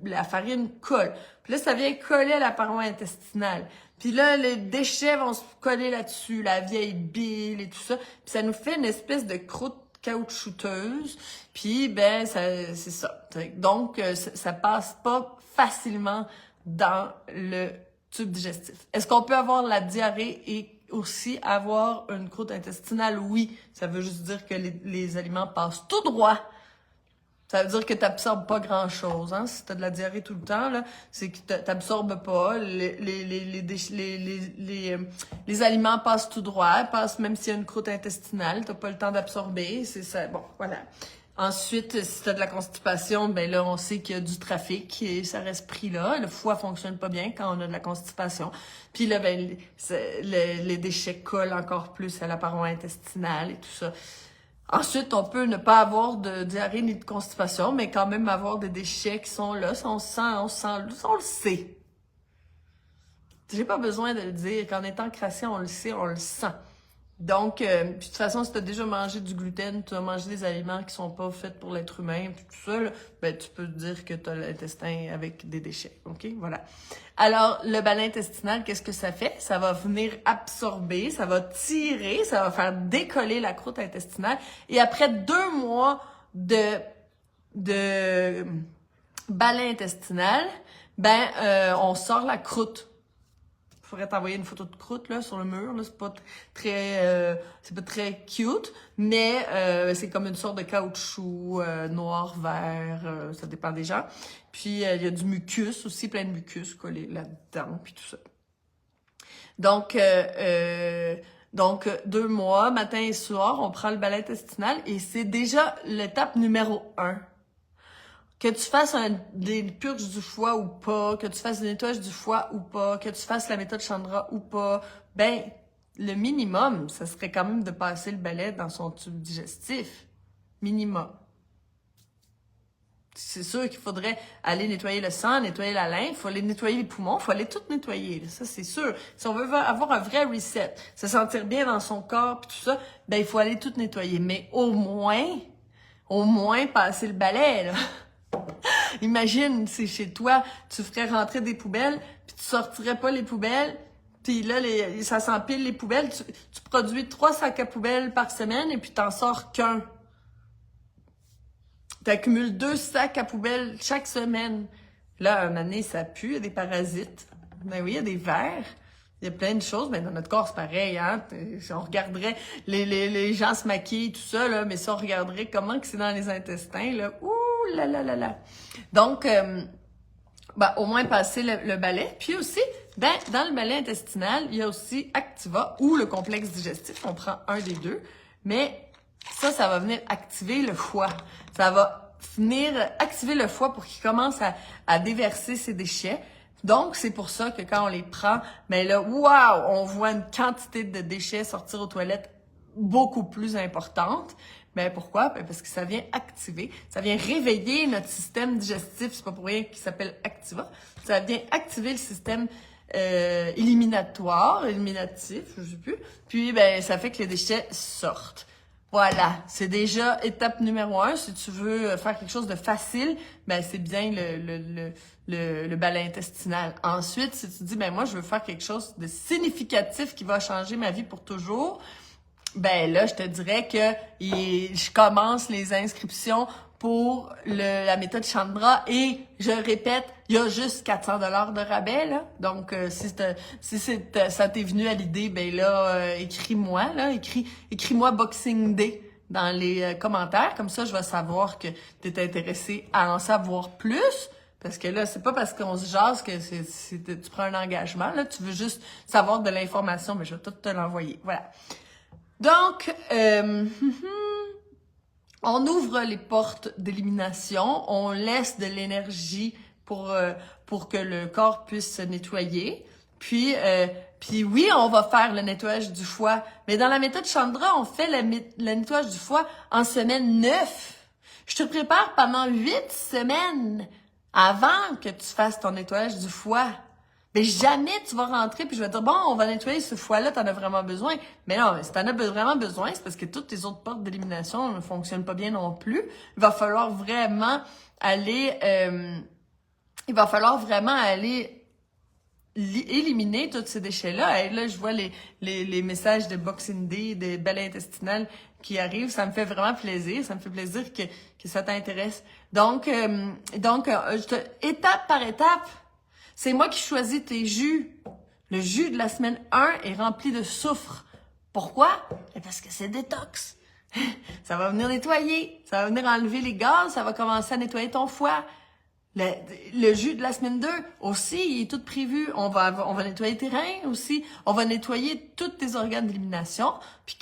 La farine colle. Puis là, ça vient coller à la paroi intestinale. Puis là, les déchets vont se coller là-dessus, la vieille bile et tout ça. Puis ça nous fait une espèce de croûte caoutchouteuse. Puis, ben, c'est ça. Donc, ça passe pas facilement dans le tube digestif. Est-ce qu'on peut avoir la diarrhée et aussi avoir une croûte intestinale? Oui. Ça veut juste dire que les aliments passent tout droit. Ça veut dire que tu n'absorbes pas grand-chose. Hein? Si tu as de la diarrhée tout le temps, là, c'est que tu n'absorbes pas. Les aliments passent tout droit, passent même s'il y a une croûte intestinale. Tu n'as pas le temps d'absorber. C'est ça. Bon, voilà. Ensuite, si tu as de la constipation, ben là, on sait qu'il y a du trafic et ça reste pris là. Le foie fonctionne pas bien quand on a de la constipation. Puis là, ben, les déchets collent encore plus à la paroi intestinale et tout ça. Ensuite, on peut ne pas avoir de diarrhée ni de constipation, mais quand même avoir des déchets qui sont là. Ça, on le sait. J'ai pas besoin de le dire. Qu'en étant crassé, on le sait, on le sent. Donc, puis de toute façon, si tu as déjà mangé du gluten, tu as mangé des aliments qui sont pas faits pour l'être humain, puis tout ça, là, ben, tu peux dire que tu as l'intestin avec des déchets. OK? Voilà. Alors, le ballon intestinal, qu'est-ce que ça fait? Ça va venir absorber, ça va tirer, ça va faire décoller la croûte intestinale. Et après 2 mois de ballon intestinal, ben, on sort la croûte. Je pourrais t'envoyer une photo de croûte là sur le mur, là, c'est pas très cute, mais c'est comme une sorte de caoutchouc noir, vert, ça dépend des gens. Puis il y a du mucus aussi, plein de mucus collé là-dedans, puis tout ça. Donc 2 mois, matin et soir, on prend le ballon intestinal et c'est déjà l'étape numéro 1. Que tu fasses des purges du foie ou pas, que tu fasses des nettoyages du foie ou pas, que tu fasses la méthode Chandra ou pas, ben, le minimum, ça serait quand même de passer le balai dans son tube digestif. Minimum. C'est sûr qu'il faudrait aller nettoyer le sang, nettoyer la lymphe, il faut aller nettoyer les poumons, il faut aller tout nettoyer. Ça, c'est sûr. Si on veut avoir un vrai reset, se sentir bien dans son corps, puis tout ça, ben, il faut aller tout nettoyer. Mais au moins passer le balai, là. Imagine, c'est chez toi, tu ferais rentrer des poubelles, puis tu sortirais pas les poubelles, puis là, ça s'empile les poubelles. Tu produis 3 sacs à poubelles par semaine et puis t'en sors qu'un. T'accumules 2 sacs à poubelles chaque semaine. Là, un moment donné, ça pue, il y a des parasites. Ben oui, il y a des vers. Il y a plein de choses, mais dans notre corps, c'est pareil, hein. Si on regarderait, les gens se maquillent, tout ça, là, mais si on regarderait comment que c'est dans les intestins, là, ouh là là là là. Donc, ben, au moins passer le balai. Puis aussi, ben, dans le balai intestinal, il y a aussi Activa ou le complexe digestif. On prend un des deux. Mais ça va venir activer le foie. Ça va venir activer le foie pour qu'il commence à déverser ses déchets. Donc, c'est pour ça que quand on les prend, ben là, waouh, on voit une quantité de déchets sortir aux toilettes beaucoup plus importante. Ben pourquoi? Ben parce que ça vient activer, ça vient réveiller notre système digestif, c'est pas pour rien qu'il s'appelle Activa. Ça vient activer le système éliminatif, je sais plus. Puis ben ça fait que les déchets sortent. Voilà, c'est déjà étape numéro 1. Si tu veux faire quelque chose de facile, ben c'est bien le balai intestinal. Ensuite, si tu dis ben moi je veux faire quelque chose de significatif qui va changer ma vie pour toujours, ben là je te dirais que je commence les inscriptions pour la méthode Chandra et je répète, il y a juste 400 $ de rabais là. Donc si ça t'est venu à l'idée, ben là écris-moi là, écris-moi Boxing Day dans les commentaires, comme ça je vais savoir que tu es intéressé à en savoir plus. Parce que là, c'est pas parce qu'on se jase que tu prends un engagement là, tu veux juste savoir de l'information, mais je vais tout te l'envoyer. Voilà. Donc, on ouvre les portes d'élimination, on laisse de l'énergie pour que le corps puisse se nettoyer. Puis oui, on va faire le nettoyage du foie. Mais dans la méthode Chandra, on fait le nettoyage du foie en semaine 9. Je te prépare pendant 8 semaines avant que tu fasses ton nettoyage du foie. Mais jamais tu vas rentrer puis je vais te dire, bon, on va nettoyer ce foie-là, t'en as vraiment besoin. Mais non, si t'en as vraiment besoin, c'est parce que toutes tes autres portes d'élimination ne fonctionnent pas bien non plus. Il va falloir vraiment aller éliminer tous ces déchets-là. Et là, je vois les messages de Boxing Day, des balais intestinales qui arrivent. Ça me fait vraiment plaisir. Ça me fait plaisir que ça t'intéresse. Donc, étape par étape, c'est moi qui choisis tes jus. Le jus de la semaine 1 est rempli de soufre. Pourquoi? Parce que c'est détox. Ça va venir nettoyer, ça va venir enlever les gaz, ça va commencer à nettoyer ton foie. Le jus de la semaine 2 aussi, il est tout prévu. On va nettoyer tes reins aussi. On va nettoyer tous tes organes d'élimination. Puis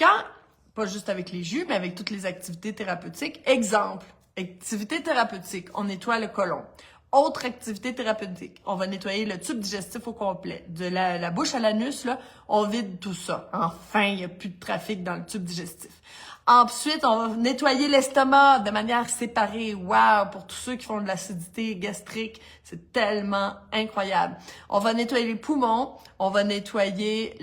pas juste avec les jus, mais avec toutes les activités thérapeutiques. Exemple, activité thérapeutique, on nettoie le côlon. Autre activité thérapeutique, on va nettoyer le tube digestif au complet. De la bouche à l'anus, là, on vide tout ça. Enfin, il n'y a plus de trafic dans le tube digestif. Ensuite, on va nettoyer l'estomac de manière séparée. Wow! Pour tous ceux qui font de l'acidité gastrique, c'est tellement incroyable. On va nettoyer les poumons, on va nettoyer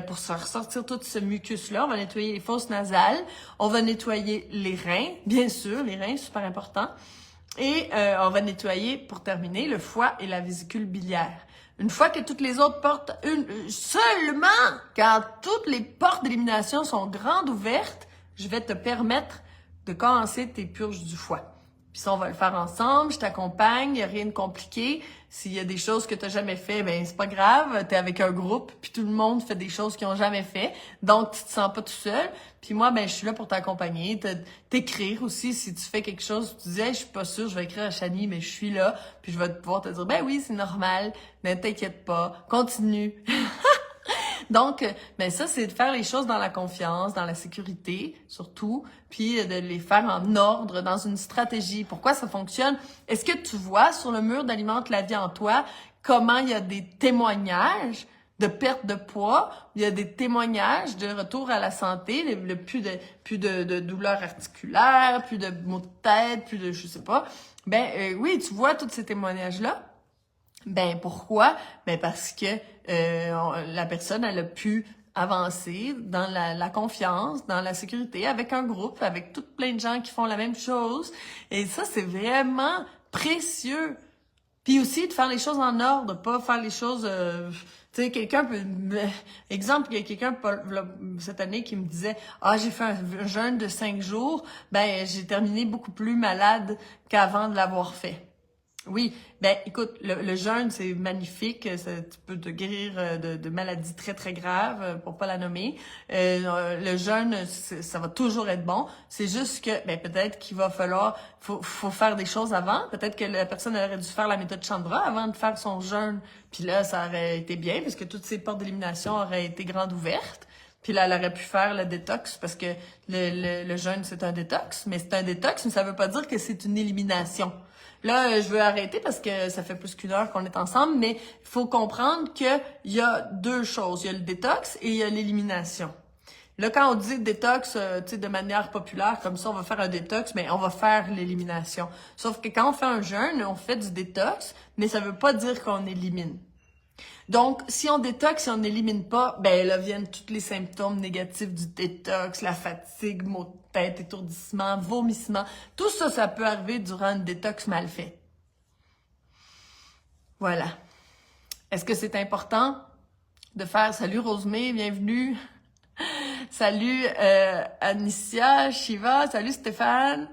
pour ressortir tout ce mucus-là, on va nettoyer les fosses nasales, on va nettoyer les reins, bien sûr, les reins, super important. Et on va nettoyer, pour terminer, le foie et la vésicule biliaire. Une fois que toutes les autres portes, seulement quand toutes les portes d'élimination sont grandes ouvertes, je vais te permettre de commencer tes purges du foie. Puis ça, on va le faire ensemble, je t'accompagne, il n'y a rien de compliqué. S'il y a des choses que tu n'as jamais fait, ben c'est pas grave, tu es avec un groupe, puis tout le monde fait des choses qu'ils n'ont jamais fait, donc tu te sens pas tout seul. Puis moi, ben je suis là pour t'accompagner, t'écrire aussi si tu fais quelque chose, tu dis hey, je suis pas sûre, je vais écrire à Chani, mais je suis là, puis je vais pouvoir te dire ben oui, c'est normal, ne t'inquiète pas, continue. Donc, ben ça, c'est de faire les choses dans la confiance, dans la sécurité, surtout, puis de les faire en ordre, dans une stratégie. Pourquoi ça fonctionne? Est-ce que tu vois sur le mur d'Alimente la vie en toi comment il y a des témoignages de perte de poids, il y a des témoignages de retour à la santé, plus de douleurs articulaires, plus de maux de tête, plus de je sais pas. Oui, tu vois tous ces témoignages-là. Ben pourquoi? Ben parce que la personne, elle a pu avancer dans la confiance, dans la sécurité, avec un groupe, avec tout plein de gens qui font la même chose. Et ça, c'est vraiment précieux. Puis aussi, de faire les choses en ordre, pas faire les choses... tu sais, quelqu'un peut... Exemple, il y a quelqu'un cette année qui me disait « Ah, j'ai fait un jeûne de 5 jours, ben j'ai terminé beaucoup plus malade qu'avant de l'avoir fait. » Oui, ben écoute, le jeûne, c'est magnifique, tu peux te guérir de maladies très très graves, pour pas la nommer. Le jeûne, ça va toujours être bon. C'est juste que ben peut-être qu'il va falloir, faut faire des choses avant. Peut-être que la personne aurait dû faire la méthode Chandra avant de faire son jeûne. Puis là, ça aurait été bien parce que toutes ces portes d'élimination auraient été grandes ouvertes. Puis là, elle aurait pu faire le détox parce que le jeûne, c'est un détox. Mais c'est un détox, mais ça veut pas dire que c'est une élimination. Là, je veux arrêter parce que ça fait plus qu'1 heure qu'on est ensemble, mais il faut comprendre qu'il y a deux choses. Il y a le détox et il y a l'élimination. Là, quand on dit détox, tu sais, de manière populaire, comme ça, on va faire un détox, mais on va faire l'élimination. Sauf que quand on fait un jeûne, on fait du détox, mais ça veut pas dire qu'on élimine. Donc, si on détoxe, si on n'élimine pas, ben là viennent tous les symptômes négatifs du détox, la fatigue, maux de tête, étourdissement, vomissement. Tout ça, ça peut arriver durant une détox mal faite. Voilà. Est-ce que c'est important de faire « Salut Rosemée, bienvenue! » Salut Anicia, Shiva, salut Stéphane,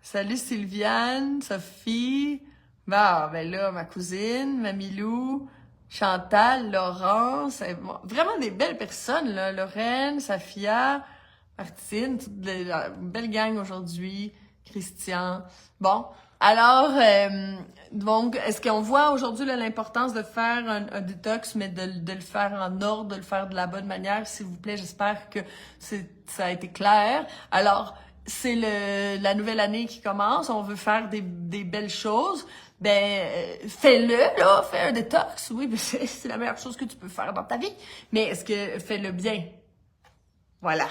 salut Sylviane, Sophie, ben là, ma cousine, Mamilou, Chantal, Laurence, vraiment des belles personnes, là. Lorraine, Safia, Martine, une belle gang aujourd'hui, Christian. Bon, alors, donc, est-ce qu'on voit aujourd'hui l'importance de faire un détox, mais de le faire en ordre, de le faire de la bonne manière, s'il vous plaît, j'espère que ça a été clair. Alors, c'est la nouvelle année qui commence, on veut faire des belles choses. Ben, fais-le, là, fais un détox, oui, c'est la meilleure chose que tu peux faire dans ta vie. Mais est-ce que fais-le bien? Voilà.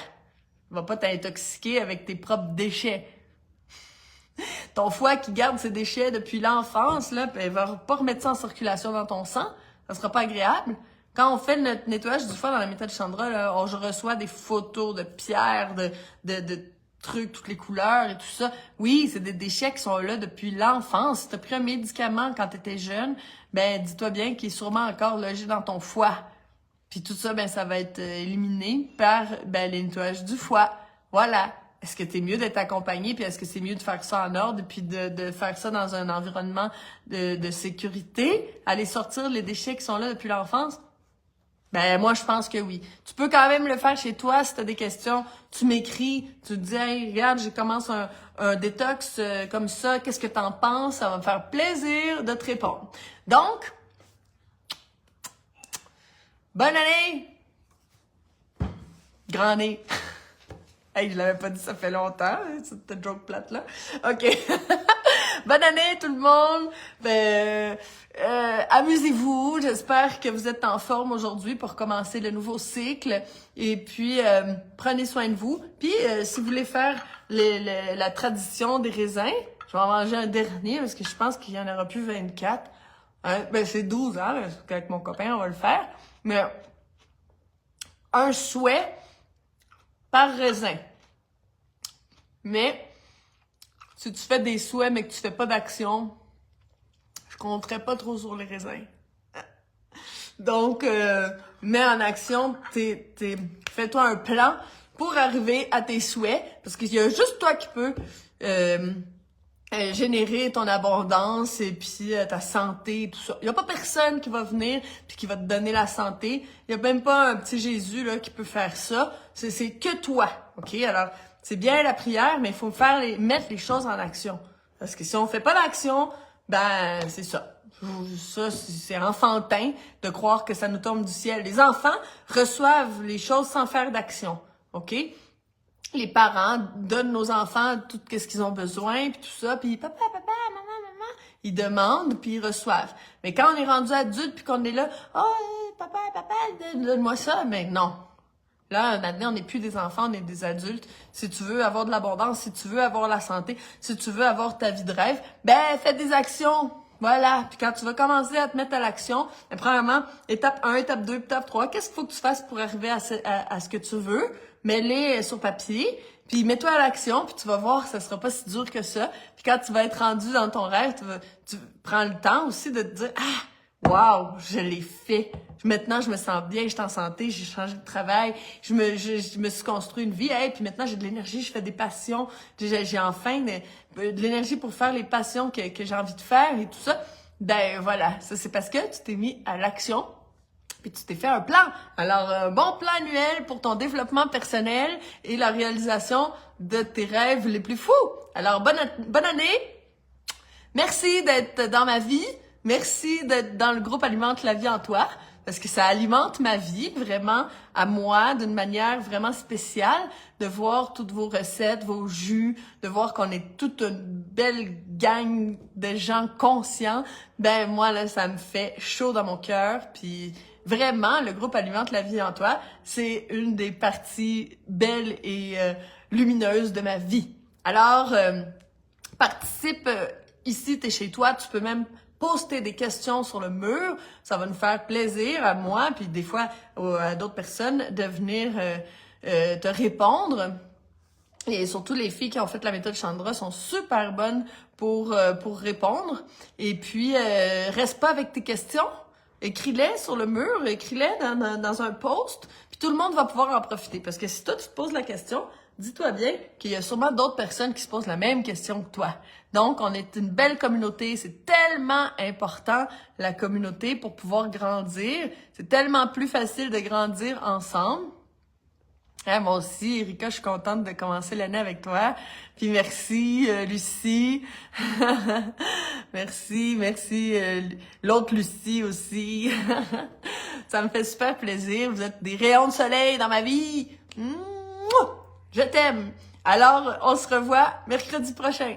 Va pas t'intoxiquer avec tes propres déchets. Ton foie qui garde ses déchets depuis l'enfance, là, ben, va pas remettre ça en circulation dans ton sang. Ça sera pas agréable. Quand on fait notre nettoyage du foie dans la méthode Chandra, là, je reçois des photos de pierres, de trucs, toutes les couleurs et tout ça. Oui, c'est des déchets qui sont là depuis l'enfance. Si t'as pris un médicament quand t'étais jeune, ben dis-toi bien qu'il est sûrement encore logé dans ton foie. Puis tout ça, ben ça va être éliminé par le nettoyage du foie. Voilà. Est-ce que t'es mieux d'être accompagné, puis est-ce que c'est mieux de faire ça en ordre, puis de faire ça dans un environnement de sécurité, aller sortir les déchets qui sont là depuis l'enfance? Ben moi je pense que oui. Tu peux quand même le faire chez toi si tu as des questions. Tu m'écris, tu te dis hey, regarde, je commence un détox comme ça, qu'est-ce que t'en penses? Ça va me faire plaisir de te répondre. Donc, bonne année! Grand nez! Hey, je l'avais pas dit, ça fait longtemps, cette joke plate là. OK. Bonne année tout le monde! Ben, amusez-vous, j'espère que vous êtes en forme aujourd'hui pour commencer le nouveau cycle. Et puis, prenez soin de vous. Puis, si vous voulez faire la tradition des raisins, je vais en manger un dernier parce que je pense qu'il y en aura plus 24. Ben, c'est 12, hein, parce qu'avec mon copain, on va le faire. Mais, un souhait par raisin. Mais, si tu fais des souhaits mais que tu fais pas d'action, je compterais pas trop sur les raisins. Donc, mets en action, fais-toi un plan pour arriver à tes souhaits, parce qu'il y a juste toi qui peux générer ton abondance et puis ta santé et tout ça. Il y a pas personne qui va venir puis qui va te donner la santé. Il y a même pas un petit Jésus là qui peut faire ça. C'est que toi, ok? Alors, c'est bien la prière, mais il faut mettre les choses en action. Parce que si on fait pas l'action, ben c'est ça. Ça, c'est enfantin de croire que ça nous tombe du ciel. Les enfants reçoivent les choses sans faire d'action, ok? Les parents donnent aux enfants tout ce qu'ils ont besoin, puis tout ça, puis papa, maman, ils demandent, puis ils reçoivent. Mais quand on est rendu adulte, puis qu'on est là, oh, papa, donne-moi ça, mais non. Là, maintenant, on n'est plus des enfants, on est des adultes. Si tu veux avoir de l'abondance, si tu veux avoir la santé, si tu veux avoir ta vie de rêve, ben, fais des actions. Voilà. Puis quand tu vas commencer à te mettre à l'action, ben, premièrement, étape 1, étape 2, étape 3, qu'est-ce qu'il faut que tu fasses pour arriver à ce que tu veux? Mets-les sur papier, puis mets-toi à l'action, puis tu vas voir, ça sera pas si dur que ça. Puis quand tu vas être rendu dans ton rêve, tu prends le temps aussi de te dire, wow, je l'ai fait. Maintenant, je me sens bien, je suis en santé, j'ai changé de travail, je me suis construit une vie, puis maintenant j'ai de l'énergie, je fais des passions, j'ai enfin de l'énergie pour faire les passions que j'ai envie de faire et tout ça. Ben voilà, ça c'est parce que tu t'es mis à l'action, puis tu t'es fait un plan. Alors, un bon plan annuel pour ton développement personnel et la réalisation de tes rêves les plus fous. Alors, bonne année! Merci d'être dans ma vie. Merci d'être dans le groupe Alimente la vie en toi, parce que ça alimente ma vie vraiment à moi d'une manière vraiment spéciale, de voir toutes vos recettes, vos jus, de voir qu'on est toute une belle gang de gens conscients. Ben moi là, ça me fait chaud dans mon cœur, puis vraiment le groupe Alimente la vie en toi, c'est une des parties belles et lumineuses de ma vie. Alors participe ici, t'es chez toi, tu peux même poster des questions sur le mur, ça va nous faire plaisir à moi, puis des fois à d'autres personnes de venir te répondre. Et surtout les filles qui ont fait la méthode Chandra sont super bonnes pour répondre. Et puis reste pas avec tes questions, écris-les sur le mur, écris-les dans un post, puis tout le monde va pouvoir en profiter. Parce que si toi tu te poses la question, dis-toi bien qu'il y a sûrement d'autres personnes qui se posent la même question que toi. Donc, on est une belle communauté. C'est tellement important, la communauté, pour pouvoir grandir. C'est tellement plus facile de grandir ensemble. Moi aussi, Erika, je suis contente de commencer l'année avec toi. Puis merci, Lucie. merci, l'autre Lucie aussi. Ça me fait super plaisir. Vous êtes des rayons de soleil dans ma vie. Je t'aime. Alors, on se revoit mercredi prochain.